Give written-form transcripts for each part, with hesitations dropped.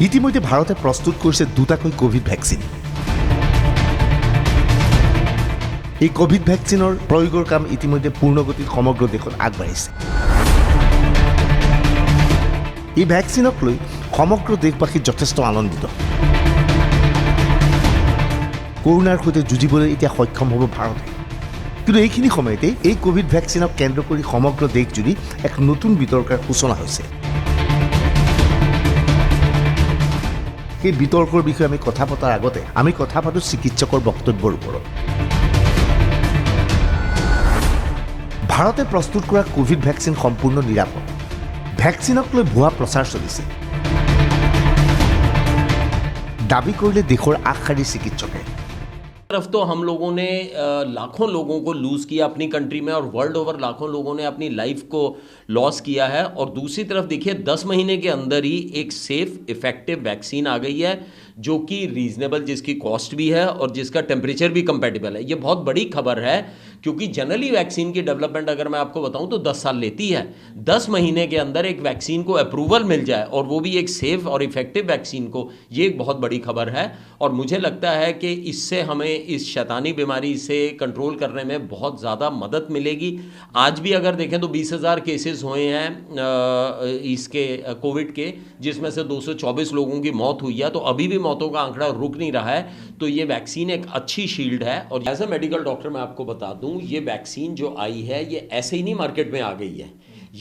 ইতিমধ্যে ভাৰতে প্ৰস্তুত কৰিছে দুটাকৈ কোভিড ভেকচিন। এই কোভিড ভেকচিনৰ প্ৰয়োগৰ কাম ইতিমধ্যে পূৰ্ণগতিত সমগ্ৰ দেশত আগবাঢ়িছে। এই ভেকচিনক লৈ সমগ্ৰ দেশবাসী যথেষ্ট আনন্দিত। কৰোনাৰ সৈতে যুঁজিবলৈ এতিয়া সক্ষম হ'ব ভাৰতে। কিন্তু এইখিনি সময়তে এই কোভিড ভেকচিনক কেন্দ্ৰ কৰি সমগ্ৰ দেশজুৰি এক নতুন বিতৰ্কৰ সূচনা হৈছে। এই বিতৰ্কৰ বিষয়ে আমি কথা পতাৰ আগতে আমি কথা পাতোঁ চিকিৎসকৰ বক্তব্যৰ ওপৰত। ভাৰতে প্ৰস্তুত কৰা কোভিড ভেকচিন সম্পূৰ্ণ নিৰাপদ। ভেকচিনক লৈ ভুৱা প্ৰচাৰ চলিছে দাবী কৰিলে দেশৰ আগশাৰীৰ চিকিৎসকে। तरफ तो हम लोगों ने लाखों लोगों को लूज़ किया अपनी कंट्री में और वर्ल्ड ओवर लाखों लोगों ने अपनी लाइफ को लॉस किया है। और दूसरी तरफ देखिए 10 महीने के अंदर ही एक सेफ इफेक्टिव वैक्सीन आ गई है जो कि रीजनेबल, जिसकी कॉस्ट भी है और जिसका टेम्परेचर भी कंपेटेबल है। ये बहुत बड़ी खबर है क्योंकि जनरली वैक्सीन की डेवलपमेंट अगर मैं आपको बताऊं तो 10 साल लेती है। 10 महीने के अंदर एक वैक्सीन को अप्रूवल मिल जाए और वो भी एक सेफ और इफेक्टिव वैक्सीन को, ये एक बहुत बड़ी खबर है। और मुझे लगता है कि इससे हमें इस शैतानी बीमारी से कंट्रोल करने में बहुत ज़्यादा मदद मिलेगी। आज भी अगर देखें तो 20,000 केसेस हुए हैं इसके कोविड के, जिसमें से 224 लोगों की मौत हुई है। तो अभी भी मौतों का आंकड़ा रुक नहीं रहा है। तो ये वैक्सीन एक अच्छी शील्ड है। और एज ए मेडिकल डॉक्टर मैं आपको बता दूं, ये वैक्सीन जो आई है ये ऐसे ही नहीं मार्केट में आ गई है।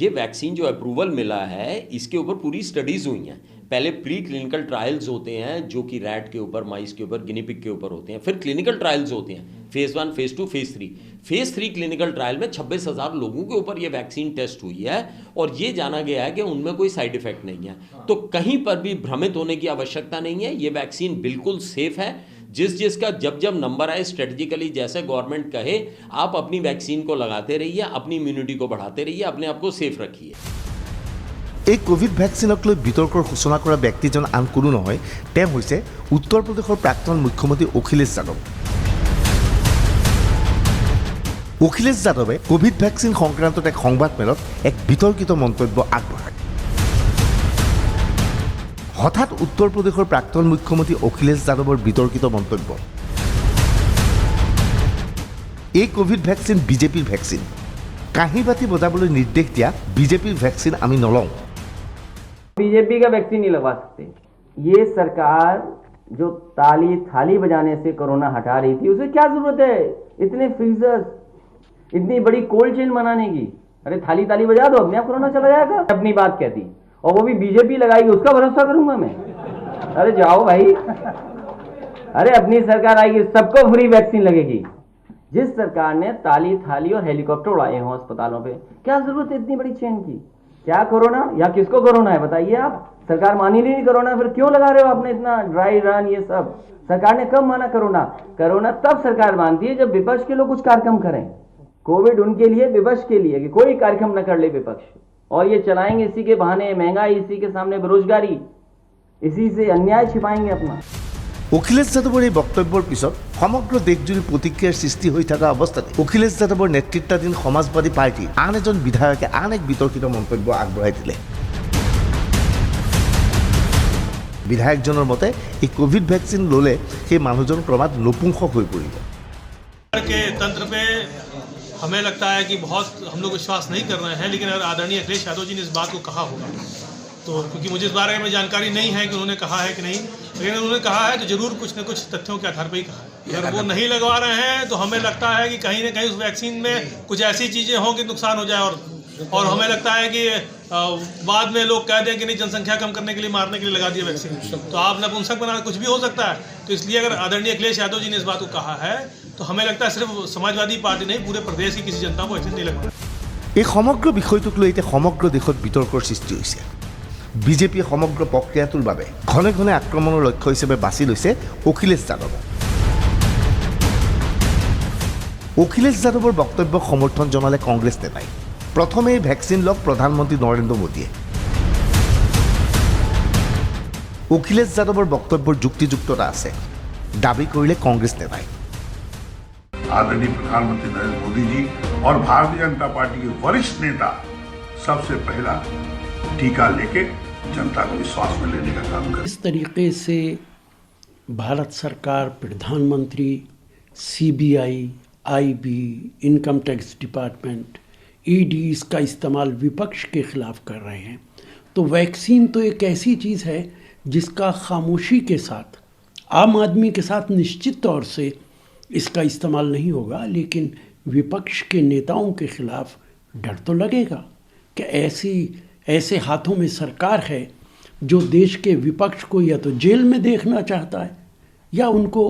ये वैक्सीन जो अप्रूवल मिला है इसके ऊपर पूरी स्टडीज़ हुई हैं। पहले प्री क्लिनिकल ट्रायल्स होते हैं जो कि रैट के ऊपर, माइस के ऊपर, गिनी पिग के ऊपर होते हैं। फिर क्लिनिकल ट्रायल्स होते हैं, phase 1, phase 2, phase 3। Phase 3 clinical trial में 26,000 लोगों के ऊपर ये वैक्सीन टेस्ट हुई है और ये जाना गया है कि उनमें कोई साइड इफेक्ट नहीं है। तो कहीं पर भी भ्रमित होने की आवश्यकता नहीं है। ये वैक्सीन बिल्कुल सेफ है। जिसका जब नंबर आए स्ट्रेटजिकली, जैसे गवर्नमेंट कहे, आप अपनी वैक्सीन को लगाते रहिए, अपनी इम्यूनिटी को बढ़ाते रहिए, अपने आप को सेफ रखिए। এই কোভিড ভেকচিনক লৈ বিতৰ্কৰ সূচনা কৰা ব্যক্তিজন আন কোনো নহয়, তেওঁ হৈছে উত্তৰ প্ৰদেশৰ প্ৰাক্তন মুখ্যমন্ত্ৰী অখিলেশ যাদৱ। অখিলেশ যাদৱে কোভিড ভেকচিন সংক্ৰান্তত এক সংবাদমেলত এক বিতৰ্কিত মন্তব্য আগবঢ়ায়। হঠাৎ উত্তৰ প্ৰদেশৰ প্ৰাক্তন মুখ্যমন্ত্ৰী অখিলেশ যাদৱৰ বিতৰ্কিত মন্তব্য। এই কোভিড ভেকচিন বিজেপিৰ ভেকচিন। কাঁহী বাতি বজাবলৈ নিৰ্দেশ দিয়া বিজেপিৰ ভেকচিন আমি নলওঁ। बीजेपी का वैक्सीन नहीं लगवा सकते। ये सरकार जो ताली थाली बजाने से कोरोना हटा रही थी, उसे क्या जरूरत है इतने फ्रीजर्स, इतनी बड़ी कोल्ड चेन बनाने की? अरे थाली ताली बजा दो, अपने आप कोरोना चला जाएगा। अपनी बात कहती और वो भी बीजेपी लगाएगी, उसका भरोसा करूंगा मैं? अरे जाओ भाई, अरे अपनी सरकार आएगी, सबको फ्री वैक्सीन लगेगी। जिस सरकार ने ताली थाली और हेलीकॉप्टर उड़ाए हों अस्पतालों पे, क्या जरूरत है इतनी बड़ी चेन की? क्या कोरोना या किसको कोरोना है बताइए आप? सरकार मान ही नहीं कोरोना, फिर क्यों लगा रहे हो आपने इतना ड्राई रन? ये सब सरकार ने कब माना कोरोना? कोरोना तब सरकार मानती है जब विपक्ष के लोग कुछ कार्यक्रम करें। कोविड उनके लिए, विपक्ष के लिए कि कोई कार्यक्रम न कर ले विपक्ष, और ये चलाएंगे इसी के बहाने, महंगाई इसी के सामने, बेरोजगारी, इसी से अन्याय छिपाएंगे अपना। অখিলেশ যাদৱৰ এই বক্তব্যৰ পিছত সমগ্ৰ দেশজুৰি প্ৰতিক্ৰিয়াৰ সৃষ্টি হৈ থকা অৱস্থাতে অখিলেশ যাদৱৰ নেতৃত্বাধীন সমাজবাদী পাৰ্টীৰ আন এজন বিধায়কে আন এক বিতৰ্কিত মন্তব্য আগবঢ়াই দিলে। বিধায়কজনৰ মতে এই কোভিড ভেকচিন ল'লে সেই মানুহজন ক্ৰমাৎ নপুংসক হৈ পৰিব। के तंत्र पे हमें लगता है कि बहुत हम लोग विश्वास नहीं कर रहे हैं, लेकिन अगर आदरणीय अखिलेश यादव जी ने इस बात को कहा होगा तो, क्योंकि मुझे इस बारे में जानकारी नहीं है कि उन्होंने कहा है कि नहीं, लेकिन उन्होंने कहा है तो जरूर कुछ न कुछ तथ्यों के आधार पर ही कहा है। अगर वो नहीं लगवा रहे हैं तो हमें लगता है कि कहीं न कहीं उस वैक्सीन में कुछ ऐसी चीज़ें हों कि नुकसान हो जाए, और हमें लगता है कि बाद में लोग कह दें कि नहीं, जनसंख्या कम करने के लिए, मारने के लिए लगा दिया वैक्सीन, तो आप नपुंसक बना, कुछ भी हो सकता है। तो इसलिए अगर आदरणीय अखिलेश यादव जी ने इस बात को कहा है तो हमें लगता है सिर्फ समाजवादी पार्टी नहीं, पूरे प्रदेश की किसी जनता को वैक्सीन नहीं लगवाना। এই সমগ্ৰ বিষয়টোক লৈ এতিয়া সমগ্ৰ দেশত বিতৰ্কৰ সৃষ্টি হৈছে। বিজেপিয়ে সমগ্ৰ প্ৰক্ৰিয়াটোৰ বাবে ঘনে ঘনে আক্ৰমণৰ লক্ষ্য হিচাপে বাছি লৈছে অখিলেশ যাদৱ। অখিলেশ যাদৱৰ বক্তব্যক সমৰ্থন জনালে কংগ্ৰেছ নেতাই। প্ৰথমে এই ভেকচিন লওক প্ৰধানমন্ত্ৰী নৰেন্দ্ৰ মোদীয়ে। অখিলেশ যাদৱৰ বক্তব্যৰ যুক্তিযুক্ততা আছে দাবী কৰিলে কংগ্ৰেছ নেতাই। आदरणीय प्रधानमंत्री नरेंद्र मोदी जी और भारतीय जनता पार्टी के वरिष्ठ नेता सबसे पहला टीका लेके जनता को विश्वास में लेने का काम करें। इस तरीके से भारत सरकार, प्रधानमंत्री, CBI, IB, income tax department, ED इसका इस्तेमाल विपक्ष के खिलाफ कर रहे हैं, तो वैक्सीन तो एक ऐसी चीज़ है जिसका खामोशी के साथ, आम आदमी के साथ निश्चित तौर से इसका इस्तेमाल नहीं होगा, लेकिन विपक्ष के नेताओं के खिलाफ डर तो लगेगा कि ऐसे हाथों में सरकार है जो देश के विपक्ष को या तो जेल में देखना चाहता है या उनको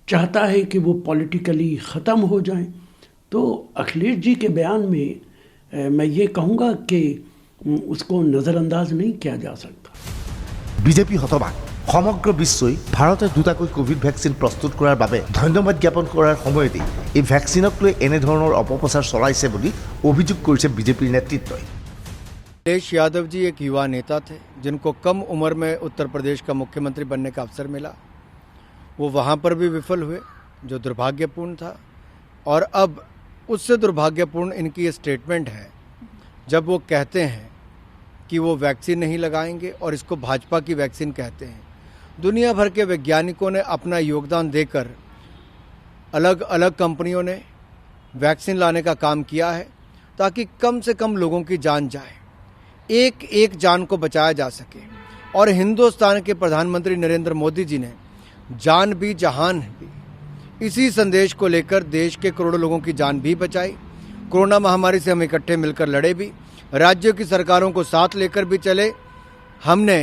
चाहता है कि वो पॉलिटिकली ख़त्म हो जाएं। तो अखिलेश जी के बयान में मैं ये कहूँगा कि उसको नज़रअंदाज नहीं किया जा सकता। বিজেপি হতবাক। সমগ্ৰ বিশ্বই ভাৰতে দুটাকৈ কোভিড ভেকচিন প্ৰস্তুত কৰাৰ বাবে ধন্যবাদ জ্ঞাপন কৰাৰ সময়তেই এই ভেকচিনক লৈ এনেধৰণৰ অপপ্ৰচাৰ চলাইছে বুলি অভিযোগ কৰিছে বিজেপিৰ নেতৃত্বই। अखिलेश यादव जी एक युवा नेता थे जिनको कम उम्र में उत्तर प्रदेश का मुख्यमंत्री बनने का अवसर मिला। वो वहाँ पर भी विफल हुए, जो दुर्भाग्यपूर्ण था। और अब उससे दुर्भाग्यपूर्ण इनकी ये स्टेटमेंट है जब वो कहते हैं कि वो वैक्सीन नहीं लगाएंगे और इसको भाजपा की वैक्सीन कहते हैं। दुनिया भर के वैज्ञानिकों ने अपना योगदान देकर अलग अलग कंपनियों ने वैक्सीन लाने का काम किया है ताकि कम से कम लोगों की जान जाए, एक एक जान को बचाया जा सके। और हिंदुस्तान के प्रधानमंत्री नरेंद्र मोदी जी ने जान भी जहान भी, इसी संदेश को लेकर देश के करोड़ों लोगों की जान भी बचाई। कोरोना महामारी से हम इकट्ठे मिलकर लड़े भी, राज्यों की सरकारों को साथ लेकर भी चले। हमने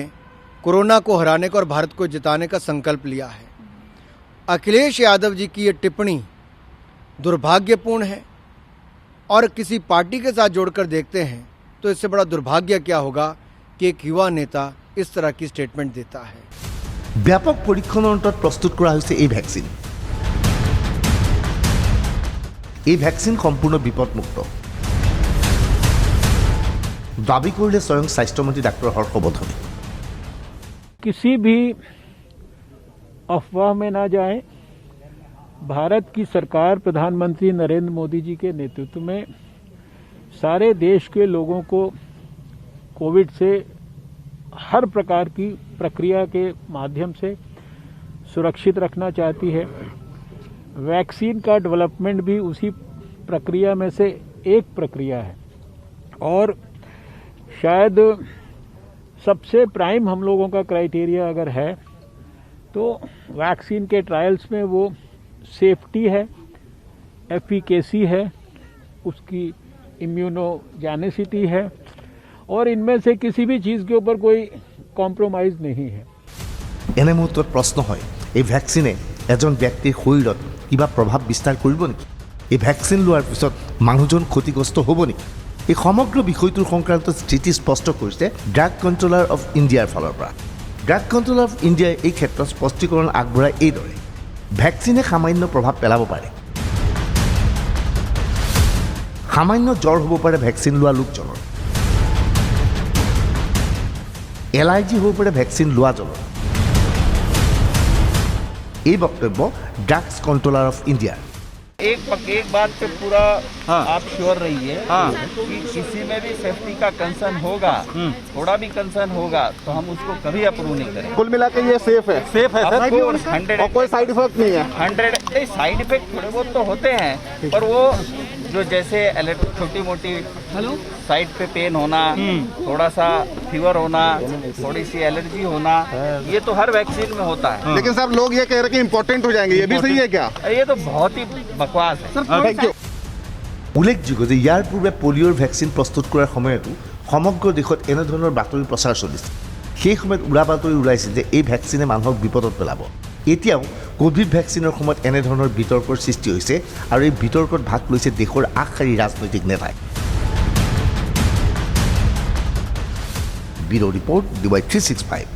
कोरोना को हराने का और भारत को जिताने का संकल्प लिया है। अखिलेश यादव जी की ये टिप्पणी दुर्भाग्यपूर्ण है और किसी पार्टी के साथ जोड़कर देखते हैं तो इससे बड़ा दुर्भाग्य क्या होगा कि एक युवा नेता इस तरह की स्टेटमेंट देता है। ব্যাপক পৰীক্ষণৰ অন্তত প্ৰস্তুত কৰা হৈছে এই ভেকচিন। এই ভেকচিন সম্পূৰ্ণ বিপদমুক্ত দাবী কৰিলে স্বয়ং স্বাস্থ্যমন্ত্ৰী ডাক্তৰ হৰ্ষবৰ্ধনে। किसी भी अफवाह में ना जाए। भारत की सरकार प्रधानमंत्री नरेंद्र मोदी जी के नेतृत्व में सारे देश के लोगों को कोविड से हर प्रकार की प्रक्रिया के माध्यम से सुरक्षित रखना चाहती है। वैक्सीन का डेवलपमेंट भी उसी प्रक्रिया में से एक प्रक्रिया है और शायद सबसे प्राइम हम लोगों का क्राइटेरिया अगर है तो वैक्सीन के ट्रायल्स में वो सेफ्टी है, एफिकेसी है, उसकी इम्यूनोजेनिसिटी है और इनमें से किसी भी चीज़ के ऊपर कोई कॉम्प्रोमाइज़ नहीं है। এনে মুহূৰ্তত প্ৰশ্ন হয়, এই ভেকচিনে এজন ব্যক্তিৰ শৰীৰত কিবা প্ৰভাৱ বিস্তাৰ কৰিব নেকি? এই ভেকচিন লোৱাৰ পিছত মানুহজন ক্ষতিগ্ৰস্ত হ'ব নেকি? এই সমগ্ৰ বিষয়টোৰ সংক্ৰান্তত স্থিতি স্পষ্ট কৰিছে ড্ৰাগ কণ্ট্ৰলাৰ অফ ইণ্ডিয়াৰ ফালৰ পৰা। ড্ৰাগ কণ্ট্ৰলাৰ অফ ইণ্ডিয়াই এই ক্ষেত্ৰত স্পষ্টীকৰণ আগবঢ়াই এইদৰে, ভেকচিনে সামান্য প্ৰভাৱ পেলাব পাৰে। সামান্য জ্বৰ হ'ব পাৰে ভেকচিন লোৱা লোকজনৰ, এলাৰ্জি হ'ব পাৰে ভেকচিন লোৱাজনৰ। এই বক্তব্য ড্ৰাগছ কণ্ট্ৰলাৰ অফ ইণ্ডিয়াৰ। एक बात पे पूरा आप श्योर रहिए कि किसी में भी सेफ्टी का कंसर्न होगा, थोड़ा भी कंसर्न होगा तो हम उसको कभी अप्रूव नहीं करेंगे। कुल मिला के ये सेफ है सर, 100 और कोई साइड इफेक्ट नहीं है। 100 साइड इफेक्ट थोड़े बहुत तो होते हैं, पर वो जो जैसे छोटी मोटी साइड पे पेन होना, थोड़ा सा फीवर होना, थोड़ी सी एलर्जी होना, ये तो हर वैक्सीन में होता है। लेकिन सर लोग ये कह रहे हैं कि इम्पोर्टेंट हो जाएंगे, ये भी सही है क्या? ये तो बहुत ही बकवास है। Thank you. উল্লেখযোগ্য যে ইয়াৰ পূৰ্বে পলিঅ'ৰ ভেকচিন প্ৰস্তুত কৰাৰ সময়তো সমগ্ৰ দেশত এনেধৰণৰ বাতৰি প্ৰচাৰ চলিছিল। সেই সময়ত উৰা বাতৰি ওলাইছিল যে এই ভেকচিনে মানুহক বিপদত পেলাব। এতিয়াও কোভিড ভেকচিনৰ সময়ত এনেধৰণৰ বিতৰ্কৰ সৃষ্টি হৈছে আৰু এই বিতৰ্কত ভাগ লৈছে দেশৰ আগশাৰীৰ ৰাজনৈতিক নেতাই। Bureau' report DY 365।